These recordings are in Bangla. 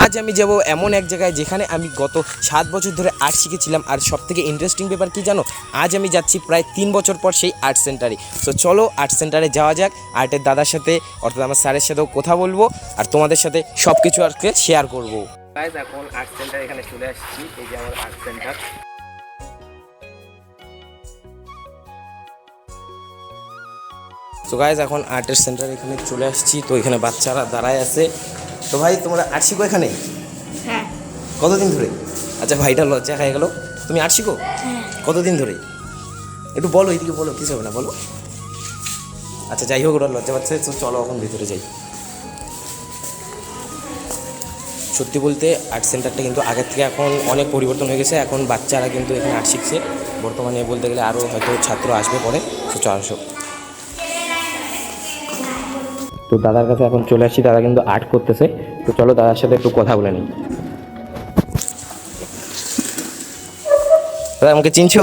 আজ আমি যাব এমন এক জায়গায় যেখানে আমি গত 7 বছর ধরে আর্ট শিখেছিলাম। আর সবথেকে ইন্টারেস্টিং ব্যাপার কি জানো, আজ আমি যাচ্ছি প্রায় 3 বছর পর সেই আর্ট সেন্টারে। সো চলো আর্ট সেন্টারে যাওয়া যাক, আর্টের দাদার সাথে অর্থাৎ আমার স্যারের সাথেও কথা বলবো আর তোমাদের সাথে সব কিছু আজকে শেয়ার করবো। গাইস এখন আর্ট সেন্টার এখানে চলে আসছি, এই যে আমার আর্ট সেন্টার। তো গাইস এখন আর্টের সেন্টার এখানে চলে আসছি, তো এখানে বাচ্চারা দাঁড়ায় আছে। তো ভাই তোমরা আর্ট শিখো এখানে? হ্যাঁ। কতদিন ধরে? আচ্ছা ভাইটা লজ্জা খাই গেল, তুমি আর্ট শিখো কতদিন ধরে? একটু বলো, এইদিকে বলো, কিছু হবে না বলো। আচ্ছা যাই হোক, ওরা লজ্জা পাচ্ছে, তো চলো এখন ভিতরে যাই। সত্যি বলতে আর্ট সেন্টারটা কিন্তু আগের থেকে এখন অনেক পরিবর্তন হয়ে গেছে। এখন বাচ্চারা কিন্তু এখানে আর্ট শিখছে, বর্তমানে বলতে গেলে আরও হয়তো ছাত্র আসবে পরে। তো চলো আসো। তো দাদার কাছে এখন চলে আসছি, দাদা কিন্তু আর্ট করতেছে। তো চলো দাদার সাথে একটু কথা বলে নিই। দাদা আমাকে চিনছো?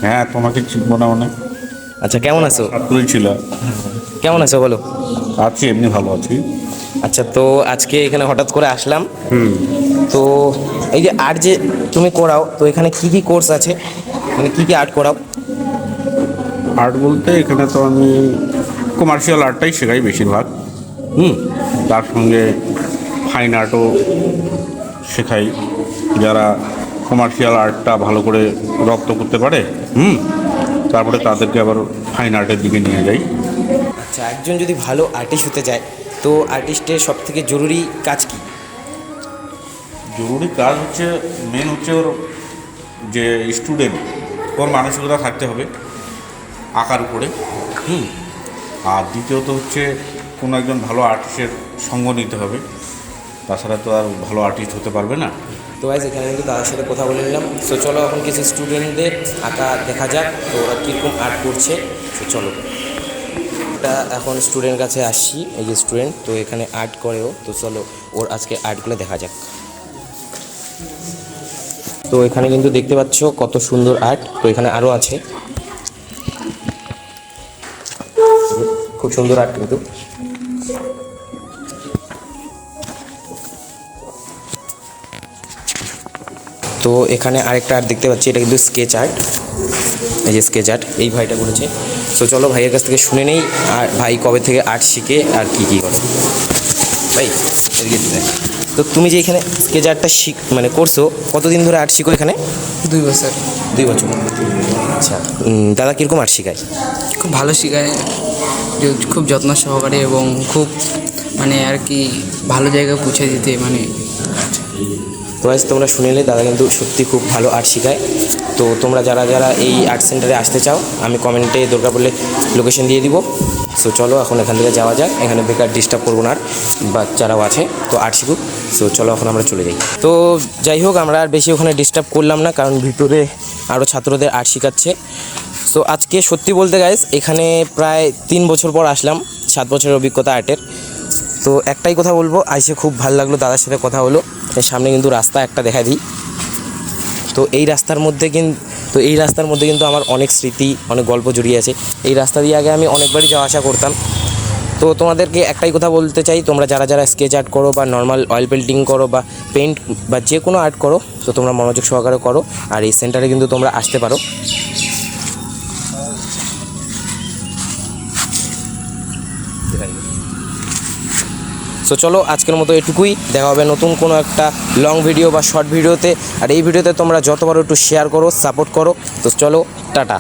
হ্যাঁ, তোমাকে চিনবো না মানে? আচ্ছা কেমন আছো? ছাত্রই ছিল। কেমন আছো বলো? আছি, এমনি ভালো আছি। আচ্ছা তো আজকে এখানে হঠাৎ করে আসলাম। তো এই যে আর্ট যে তুমি করাও, তো এখানে কি কি কোর্স আছে, মানে কি কি আর্ট করাও? আর্ট বলতে এখানে তো আমি কমার্শিয়াল আর্টটাই শেখাই বেশিরভাগ। তার সঙ্গে ফাইন আর্টও শেখাই, যারা কমার্শিয়াল আর্টটা ভালো করে রপ্ত করতে পারে। তারপরে তাদেরকে আবার ফাইন আর্টের দিকে নিয়ে যাই। আচ্ছা, একজন যদি ভালো আর্টিস্ট হতে যায়, তো আর্টিস্টের সব থেকে জরুরি কাজ কি? জরুরি কাজ হচ্ছে, মেন হচ্ছে ওর যে স্টুডেন্ট, ওর মানসিকতা থাকতে হবে আঁকার উপরে। আর দ্বিতীয়ত হচ্ছে কোনো একজন ভালো আর্টিস্টের সঙ্গ নিতে হবে, তাছাড়া তো আর ভালো আর্টিস্ট হতে পারবে না। তো গাইস এখানে কিন্তু দাদার সাথে কথা বলে নিলাম। তো চলো এখন কিছু স্টুডেন্টদের আঁকা দেখা যাক, তো ওরা কীরকম আর্ট করছে। তো চলো, এটা এখন স্টুডেন্ট কাছে আসছি, এই যে স্টুডেন্ট, তো এখানে আর্ট করেও। তো চলো ওর আজকে আর্টগুলো দেখা যাক। তো এখানে কিন্তু দেখতে পাচ্ছ কত সুন্দর আর্ট, তো এখানে আরও আছে, খুব সুন্দর আর্ট কিন্তু। তো এখানে আরেকটা আর্ট দেখতে পাচ্ছি, এটা কিন্তু স্কেচ আর্ট, এই যে স্কেচ আর্ট এই ভাইটা করেছে। তো চলো ভাইয়ের কাছ থেকে শুনে নেই আর ভাই কবে থেকে আর্ট শিখে আর কি কি করে। ভাই তো তুমি যে এখানে স্কেচ আর্টটা মানে করছো, কতদিন ধরে আর্ট শিখো এখানে? 2 বছর। 2 বছর। আচ্ছা, দাদা কীরকম আর্ট শেখায়? খুব ভালো শেখায়, খুব যত্ন সহকারে এবং খুব মানে আর কি ভালো জায়গায় পৌঁছে দিতে মানে। তো আজ তোমরা শুনেলে দাদা কিন্তু সত্যি খুব ভালো আর্ট শেখায়। তো তোমরা যারা যারা এই আর্ট সেন্টারে আসতে চাও, আমি কমেন্টে দরকার পড়লে লোকেশন দিয়ে দিব। সো চলো এখন এখান থেকে যাওয়া যাক, এখানে বেকার ডিস্টার্ব করবো না, আর বাচ্চারাও আছে তো আর্ট শিখুক। সো চলো এখন আমরা চলে যাই। তো যাই হোক, আমরা আর বেশি ওখানে ডিস্টার্ব করলাম না, কারণ ভিতরে আরও ছাত্রদের আর্ট শেখাচ্ছে। সো আজকে সত্যি বলতে গাইস এখানে প্রায় 3 বছর পর আসলাম, 7 বছরের অভিজ্ঞতা আর্টের। তো একটাই কথা বলবো, আইসে খুব ভালো লাগলো, দাদার সাথে কথা হলো। এর সামনে কিন্তু রাস্তা একটা দেখা দিই, তো এই রাস্তার মধ্যে কিন্তু আমার অনেক স্মৃতি, অনেক গল্প জড়িয়ে আছে। এই রাস্তা দিয়ে আগে আমি অনেকবারই যাওয়া আসা করতাম। তো তোমাদেরকে একটাই কথা বলতে চাই, তোমরা যারা যারা স্কেচ আর্ট করো বা নর্মাল অয়েল পেন্টিং করো বা পেন্ট বা যে কোনো আর্ট করো, তো তোমরা মনোযোগ সহকারে করো, আর এই সেন্টারে কিন্তু তোমরা আসতে পারো। সো চলো আজকের মতো এটুকুই, দেখা হবে নতুন কোনো একটা লং ভিডিও বা শর্ট ভিডিওতে। আর এই ভিডিওতে তোমরা যত পারো একটু শেয়ার করো, সাপোর্ট করো। তো চলো টাটা।